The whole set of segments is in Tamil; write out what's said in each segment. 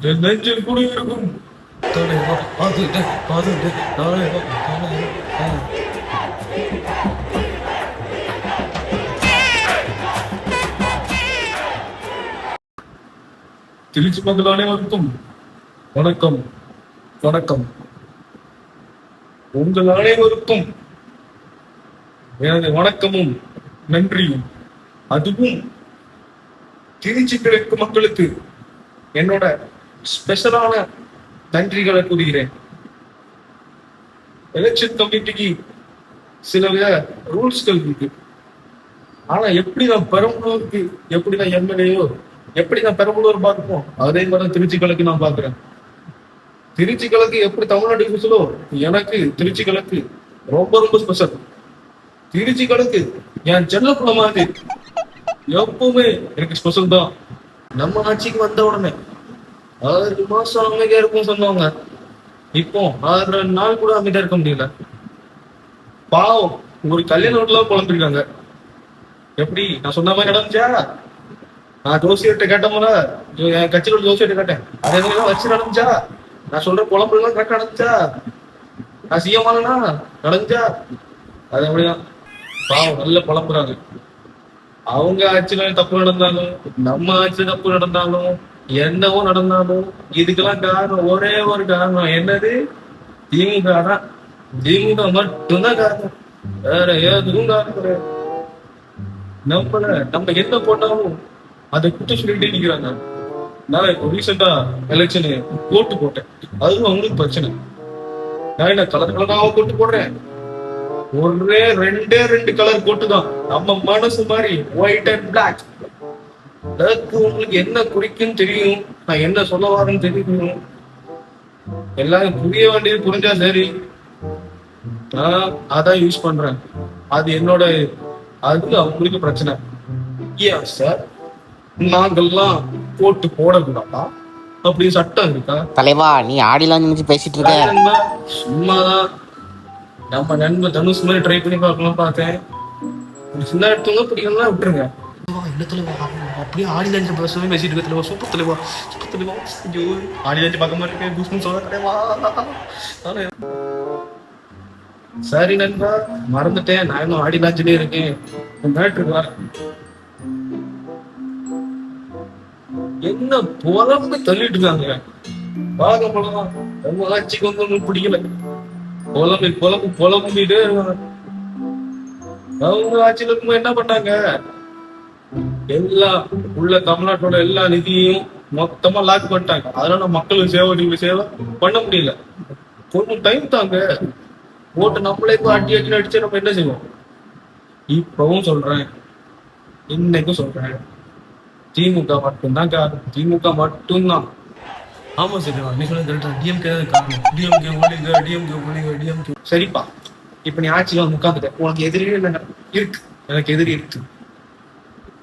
என் நெஞ்சில் குடியிருக்கும் தலைவா பாத்துட்டு பாத்துட்டு தலைவா தலைவா. திருச்சி மக்கள் அனைவருக்கும் வணக்கம் வணக்கம். உங்கள் அனைவருக்கும் எனது வணக்கமும் நன்றியும். அதுவும் திருச்சி கிழக்கு மக்களுக்கு என்னோட ஸ்பெஷலான நன்றிகளை கூறுகிறேன். எலெக்ஷன் கமிட்டிக்கு சில ரூல்ஸ்கள் இருக்கு. ஆனா எப்படி நான் பெரம்பலூருக்கு எப்படி நான் எம்எல்ஏயோ எப்படி நான் பெரம்பலூர் பார்ப்போம் அதே மாதிரி திருச்சி கிழக்கு நான் பாக்குறேன். திருச்சி கிழக்கு எப்படி தமிழ்நாடு ஸ்பெஷலோ எனக்கு திருச்சி கிழக்கு ரொம்ப ரொம்ப ஸ்பெஷல். திருச்சி கிழக்கு என் செல்லப்புல மாதிரி எப்பவுமே எனக்கு ஸ்பெஷல் தான். நம்ம ஆட்சிக்கு வந்த உடனே 6 மாசம் அமைதியா இருக்கும் சொன்னாங்க. இப்போ 6 நாள் கூட அமைதியா இருக்க முடியல. பாவம் ஒரு கல்யாண வீட்டுல குழம்பிருக்காங்க. எப்படி நான் சொன்ன மாதிரி நடந்துச்சா? நான் ஜோசியர்கிட்ட கேட்டோம்ல, என் கட்சியில ஜோசியர்கிட்ட கேட்டேன், அதே மாதிரி வச்சு நடந்துச்சா? நான் சொல்ற குழம்பு எல்லாம் கரெக்டா நடந்துச்சா? நான் சிஎம்னா நடந்துச்சா? அது எப்படிதான் பாவம் நல்ல குழம்புறாங்க. அவங்க ஆட்சியில தப்பு நடந்தாலும் நம்ம ஆட்சியில தப்பு நடந்தாலும் என்னவோ நடந்தாலும் இதுக்கெல்லாம் காரணம் ஒரே ஒரு காரணம், என்னது? திமுக தான். திமுக மட்டும்தான் காரணம், வேற எதுவும் காரணம் கிடையாது. நம்ம என்ன போட்டாலும் அதை குற்றம் சொல்லிட்டே நிக்கிறாங்க. நான் இப்போ ரீசெண்டா எலெக்ஷனு ஓட்டு போட்டேன், அதுவும் அவங்களுக்கு பிரச்சனை. நான் என்ன கலர் கலராக போட்டு போடுறேன், ஒரே ரெண்டு கலர் போட்டு தான் நம்ம மனசு மாதிரி ஒயிட் அண்ட் பிளாக். அதற்கு உங்களுக்கு என்ன குறிக்கும் தெரியும், நான் என்ன சொல்ல வரேன்னு தெரியும். எல்லாரும் புரிய வேண்டியது புரிஞ்சா சரி, நான் அதான் யூஸ் பண்றேன். அது என்னோட, அது அவங்களுக்கு பிரச்சனை. ஏன் சார் நாங்கெல்லாம் போட்டு போடக்கூடாதா? அப்படி சட்டம் இருக்கா? தலைவா நீ ஆடிலாம் நினைச்சு பேசிட்டு இருக்க. சும்மாதான் நம்ம நண்பர் தனுஷ் மாதிரி ட்ரை பண்ணி பார்க்கலாம் பார்த்தேன். சின்ன எடுத்தவங்க பிடிக்கலாம் விட்டுருங்க. அப்படியே ஆடி லஞ்சு பேசவே பேசிட்டு இருக்க தலைவா. சூப்பர் தலைவா, சூப்பர் தலைவா. ஐயோ ஆடி லஞ்சு பார்க்க மாதிரி இருக்கேன். குஷ்மன் சொல்ல தலைவா. சரி நண்பா, மறந்துட்டேன், நான் இன்னும் ஆடி லாஞ்சிலே இருக்கேன். என்ன புலம்பு தள்ளிட்டு இருக்காங்க. வாங்க போலாம், நம்ம ஆட்சிக்கு வந்து ஒன்றும் பிடிக்கல. புலம்பிட்டே இருக்காங்க. அவங்க ஆட்சியில இருக்கும்போது என்ன பண்ணாங்க? எல்லா உள்ள தமிழ்நாட்டோட எல்லா நிதியையும் மொத்தமா லாக் பண்ணிட்டாங்க. அதனால மக்களுக்கு சேவை பண்ண முடியல. கொஞ்சம் டைம் தாங்க. ஓட்டு நம்மளே இப்போ அடி அடிச்சு நம்ம என்ன செய்வோம்? இப்பவும் சொல்றேன், இன்னைக்கும் சொல்றேன், திமுக மட்டும்தான் காரணம். திமுக மட்டும்தான். ஆமா சரி, நீ சொல்ல டிஎம்கே காரணம். டிஎம்கே ஒழிக. சரிப்பா, இப்ப நீ ஆட்சியில வந்து உட்காந்துட்ட, உனக்கு எதிரியே இல்லைங்க. இருக்கு, எனக்கு எதிரி இருக்கு.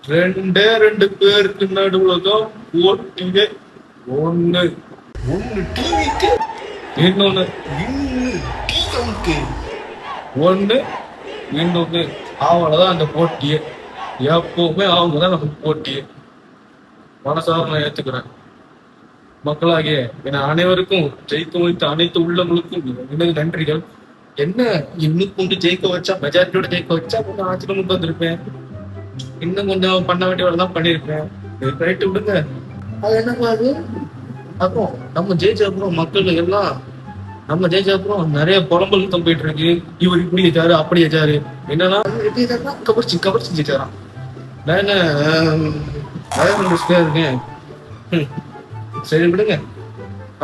2 பேருக்கு நடுவுலதான் போட்டியே. ஒண்ணு டிவிக்கு, இன்னொன்னு ஒண்ணு இன்னொன்னு. அவங்களதான் அந்த போட்டியே. எப்பவுமே அவங்கதான் நமக்கு போட்டியே. மனசார நான் ஏத்துக்கிறேன். மக்களாகிய என அனைவருக்கும் ஜெயிக்க வைத்த அனைத்து உள்ளவங்களுக்கும் எனது நன்றிகள். என்ன இன்னும் கொஞ்சம் ஜெயிக்க வச்சா, மெஜாரிட்டியோட ஜெயிக்க வச்சா கொஞ்சம் ஆச்சரியம் கொண்டு வந்திருப்பேன். இன்னும் கொஞ்சம் பண்ண வேண்டிய வேலை தான் பண்ணிருப்பேன். ரைட்டு விடுங்க. அது என்னப்பா அது? அப்புறம் நம்ம ஜெயிச்ச அப்புறம் மக்கள் எல்லாம், நம்ம ஜெயிச்ச அப்புறம் நிறைய புலம்பல் தான் போயிட்டு இருக்கு. இவர் இப்படி வச்சாரு அப்படி வச்சாரு, என்னன்னா கபர்ச்சி ஜெயிச்சாராம். நான் என்ன இருக்கேன். சரி விடுங்க.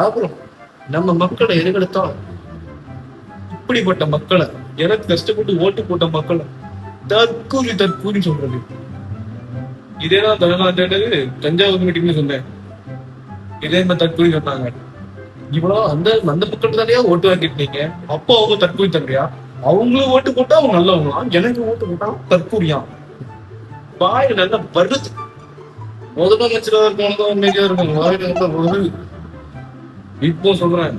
அப்புறம் நம்ம மக்களை எதிர்கெடுத்தோம். இப்படிப்பட்ட மக்களை, எனக்கு கஷ்டப்பட்டு ஓட்டு போட்ட மக்களை தற்கூரி சொல்றது. இதேதான் தஞ்சாவூர் மீட்டிங்ல சொன்னேன். இதே மாதிரி தற்கூரி சொன்னாங்க. இவ்வளவு அந்த மக்கள் தானே ஓட்டு வாங்கிட்டீங்க, அப்போ அவங்க தற்கூரி தன்றியா? அவங்களும் ஓட்டு போட்டா அவங்க நல்லவங்களாம், எனக்கு ஓட்டு போட்டா தற்கூரியா? வாய் நல்லா வருது. முதலமைச்சரா இருக்கவங்க அமைதியா இருக்காங்க. இப்போ சொல்றேன்,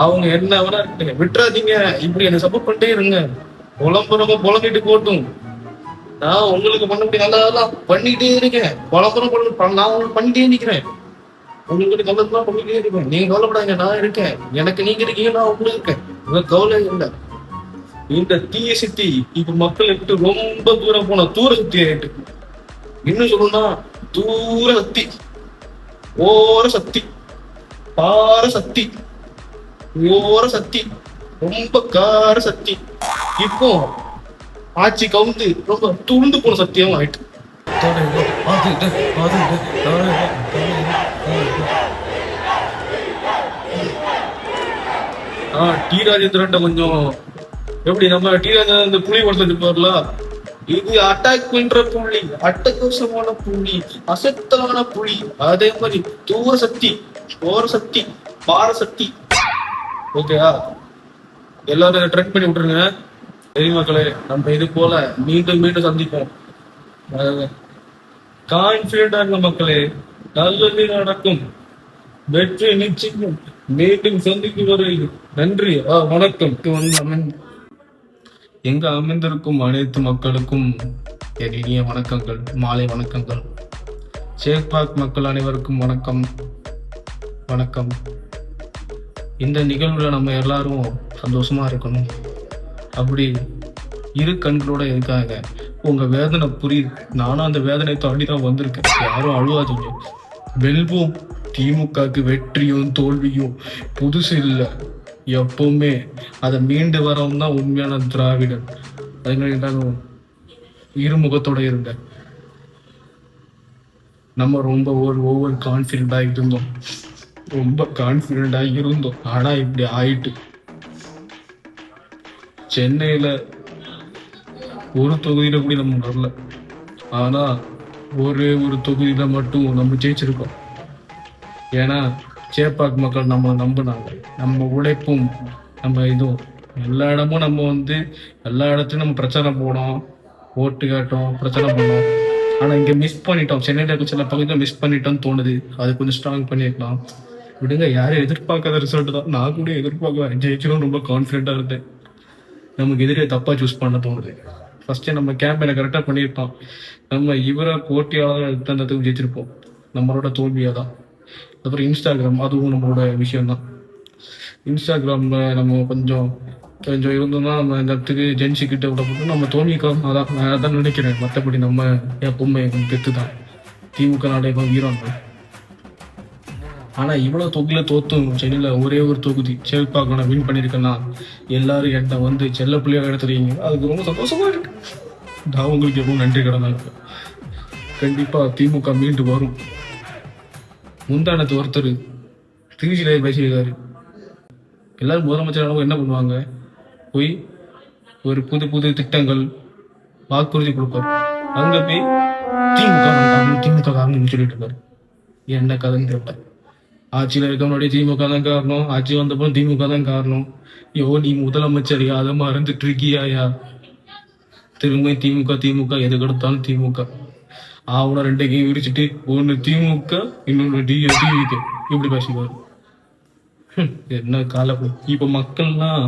அவங்க என்ன வேணா இருக்குங்க, விட்டுறாதீங்க. இப்படி என்ன சப்போர்ட் பண்ணிட்டே இருங்க. புலம்பிட்டு போட்டும். நான் உங்களுக்கு பண்ண முடியும், நல்லதெல்லாம் பண்ணிக்கிட்டே இருக்கேன். நான் உங்களுக்கு பண்ணிட்டே நிக்கிறேன். உங்களுக்கு நல்லதுதான் பண்ணிட்டே இருப்பேன். நீங்க கவலைப்படாங்க, நான் இருக்கேன். எனக்கு நீங்க இருக்கீங்க, நான் உங்களுக்கு இருக்கேன். உங்களுக்கு கவலை இல்லை. இந்த தீய சக்தி இப்ப மக்கள் விட்டு ரொம்ப தூரம் போன தூர சக்தி ஆயிட்டு. இன்னும் சொல்லணும்னா தூர சக்தி, ஓர சக்தி, பார சக்தி, ஓர சக்தி, ரொம்ப கார சக்தி. இப்போ ஆட்சி கவுந்து ரொம்ப துண்டு போன சக்தியாவும் ஆயிட்டு. டி ராஜேந்திரன் கொஞ்சம் எப்படி நம்ம டி ராஜேந்திரன் இந்த புலி படத்துல இருப்பார்ல, இது அட்டாக் பண்ற புள்ளி, அட்டகோசமான புள்ளி, அசத்தலான புள்ளி. அதே மாதிரி தூர சக்தி, ஓர சக்தி, பார சக்தி. ஓகேயா? எல்லாரும் ட்ரெண்ட் பண்ணி விட்டுருங்க. சரி மக்களே, நம்ம இது போல மீண்டும் மீண்டும் சந்திப்போம். கான்பிடண்டா இருக்க மக்களே, நல்லது நடக்கும், வெற்றி நிச்சயம். மீண்டும் சந்திக்கும் வரை நன்றி, வணக்கம். எங்க அமைந்திருக்கும் அனைத்து மக்களுக்கும் என் இனிய வணக்கங்கள், மாலை வணக்கங்கள். சேப்பாக் மக்கள் அனைவருக்கும் வணக்கம், வணக்கம். இந்த நிகழ்வுல நம்ம எல்லாரும் சந்தோஷமா இருக்கணும். அப்படி இரு கண்களோட இருக்காங்க. உங்க வேதனை புரியுது, நானும் அந்த வேதனை தாண்டி தான் வந்திருக்கேன். யாரும் அழுவாதீங்க. வெல்வோம். திமுகவுக்கு வெற்றியும் தோல்வியும் புதுசு இல்லை, எப்பவுமே அதை மீண்டு வரவும் தான் உண்மையான திராவிடன். அதனால இருமுகத்தோட இருங்க. நம்ம ரொம்ப ஒவ்வொரு கான்ஃபிடண்டா இருந்தோம், ரொம்ப கான்ஃபிடண்டா இருந்தோம். ஆனா இப்படி ஆயிட்டு. சென்னையில ஒரு தொகுதியில கூட நம்ம வரல, ஆனா ஒரே ஒரு தொகுதியில மட்டும் நம்ம ஜெயிச்சிருக்கோம். ஏன்னா சேப்பாக் மக்கள் நம்ம நம்பினாங்க. நம்ம உழைப்பும் நம்ம இதுவும் எல்லா இடமும் நம்ம எல்லா இடத்துலையும் நம்ம பிரச்சனை போனோம், ஓட்டு கேட்டோம், பிரச்சனை பண்ணோம். ஆனா இங்க மிஸ் பண்ணிட்டோம். சென்னையில இருக்க சில பகுதியில் மிஸ் பண்ணிட்டோம்னு தோணுது. அது கொஞ்சம் ஸ்ட்ராங் பண்ணிருக்கலாம். விடுங்க, யாரும் எதிர்பார்க்காத ரிசல்ட் தான். நான் கூட எதிர்பார்க்க ஜெயிச்சிடும் ரொம்ப கான்ஃபிடென்ட்டா இருந்தேன். நமக்கு எதிரே தப்பா சூஸ் பண்ண தோணுது. ஃபர்ஸ்டே நம்ம கேம்பெயினை கரெக்டாக பண்ணியிருப்போம். நம்ம இவரை போட்டியாளர் எடுத்ததுக்கு ஜெயிச்சிருப்போம். நம்மளோட தோல்வியாக தான். அப்புறம் இன்ஸ்டாகிராம், அதுவும் நம்மளோட விஷயம்தான். இன்ஸ்டாகிராம்ல நம்ம கொஞ்சம் இருந்தோம்னா நம்ம இந்த இடத்துக்கு ஜென்சி கிட்ட விடப்பட்டு நம்ம தோல்விக்கலாம். அதான் நான் அதான் நினைக்கிறேன். மற்றபடி நம்ம எப்பவுமே கெத்து தான். திமுக நாடகம் வீரம் தான். ஆனா இவ்வளவு தொகுதியில தோத்தும் சென்னையில ஒரே ஒரு தொகுதி சேப்பாக்க நான் வின் பண்ணிருக்கேன்னா எல்லாரும் என்கிட்ட செல்ல பிள்ளையாக எடுத்துறீங்க. அதுக்கு ரொம்ப சந்தோஷமா இருக்கு. நான் உங்களுக்கு எவ்வளவு நன்றி கடனா இருக்கு. கண்டிப்பா திமுக மீண்டு வரும். முந்தானத்து ஒருத்தர் திருச்சியில பேசியிருக்காரு. எல்லாரும் முதலமைச்சர் என்ன பண்ணுவாங்க, போய் ஒரு புது புது திட்டங்கள் வாக்குறுதி கொடுப்பாரு. அங்க போய் திமுக காரணம் சொல்லிட்டு இருக்காரு. என்ன கதைன்னு தெரியல. ஆட்சியில் இருக்க முன்னாடி திமுக தான் காரணம், ஆட்சி வந்தப்போ திமுக தான் காரணம். நீ முதலமைச்சர் அதை மறந்துட்டு இருக்கியாயா? திரும்ப திமுக எது கொடுத்தாலும் திமுக. அவனை 2 கை விரிச்சுட்டு ஒன்று திமுக இன்னொன்று டிவிக்கு இப்படி பேசிக்குவாரு. என்ன காலம். இப்ப மக்கள்லாம்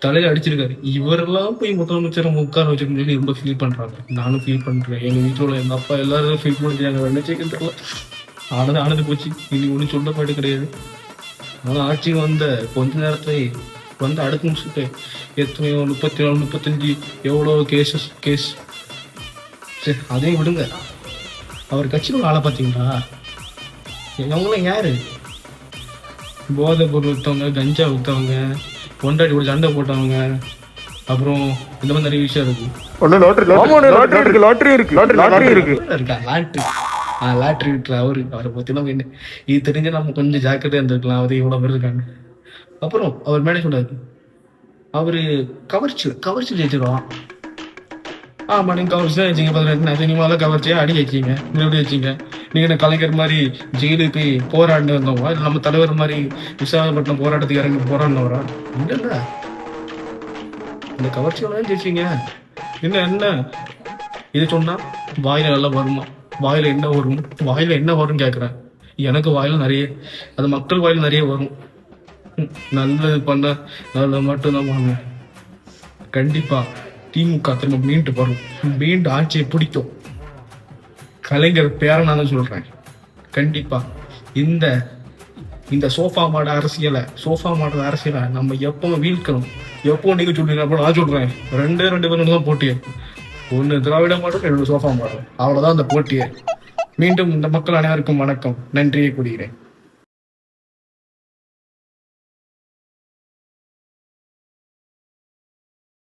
தலையில அடிச்சிருக்காரு. இவரெல்லாம் போய் முதலமைச்சர் உட்கார வச்சிருக்கணும்னு சொல்லி ரொம்ப ஃபீல் பண்றாங்க. நானும் ஃபீல் பண்றேன். எங்க வீட்டுல உள்ள எங்க அப்பா எல்லாரும் ஃபீல் பண்ணிட்டாங்க. நினைச்சேன்னு தெரியல. ஆனது போச்சு. இனி ஒன்றும் சொல்ல பாடு கிடையாது. ஆனால் ஆட்சி வந்த கொஞ்ச நேரத்துல அடுத்த நிமிஷத்து எத்தனையோ 34 35 எவ்வளோ கேஸ். சரி, அதையும் விடுங்க. அவர் கட்சியில் ஆளை பார்த்தீங்களா? அவங்களாம் யாரு? போதை பொருள் விற்றவங்க, கஞ்சா விற்றவங்க, பொண்டாட்டி கூட சண்டை போட்டவங்க, அப்புறம் இந்த மாதிரி நிறைய விஷயம் இருக்கு. லாட்ரி விட்டுற அவரை பத்திலாம் என்ன இது தெரிஞ்ச நம்ம கொஞ்சம் ஜாக்கிரதையா இருந்திருக்கலாம். அவர் இவ்வளவு பேர் இருக்காங்க. அப்புறம் அவர் மேலே சொன்னாரு, அவரு கவர்ச்சி ஜெயிச்சிருவான். ஆமா, நீங்க கவர்ச்சி தான் வச்சிங்க. 18 சினிமாவில் கவர்ச்சியா அடி வச்சிங்க, எப்படி வச்சிங்க? நீங்க என்ன கலைஞர் மாதிரி ஜெயிலுக்கு போய் போராடிட்டு வந்தவங்க, இல்லை நம்ம தலைவர் மாதிரி விசாகப்பட்டினம் போராட்டத்துக்கு இறங்கி போராடினவரா? இல்ல, இந்த கவர்ச்சியோட ஜெயிச்சிங்க. என்ன இது சொன்னா வாயில நல்லா வருமா? வாயில என்ன வரும் கேட்குறேன். எனக்கு வாயில நிறைய, அது மக்கள் வாயில நிறைய வரும். நல்லது பண்ண நல்லது மட்டும்தான் வாங்க. கண்டிப்பா திமுக திரும்ப மீண்டு வரும். மீண்டு ஆட்சியை பிடிக்கும். கலைஞர் பேரனா தான் சொல்றேன். கண்டிப்பா இந்த இந்த சோஃபா மாட அரசியலை நம்ம எப்பவும் வீழ்க்கணும். எப்பவும் நீங்க சொல்றீங்க, அப்ப நான் சொல்றேன். ரெண்டு பேரும் தான் போட்டியே. ஒன்னு திராவிட மாடல், இன்னொரு சோஃபா மாடல். அவ்வளவுதான் அந்த போட்டியே. மீண்டும் இந்த மக்கள் அனைவருக்கும் வணக்கம். நன்றியை கூறுகிறேன்.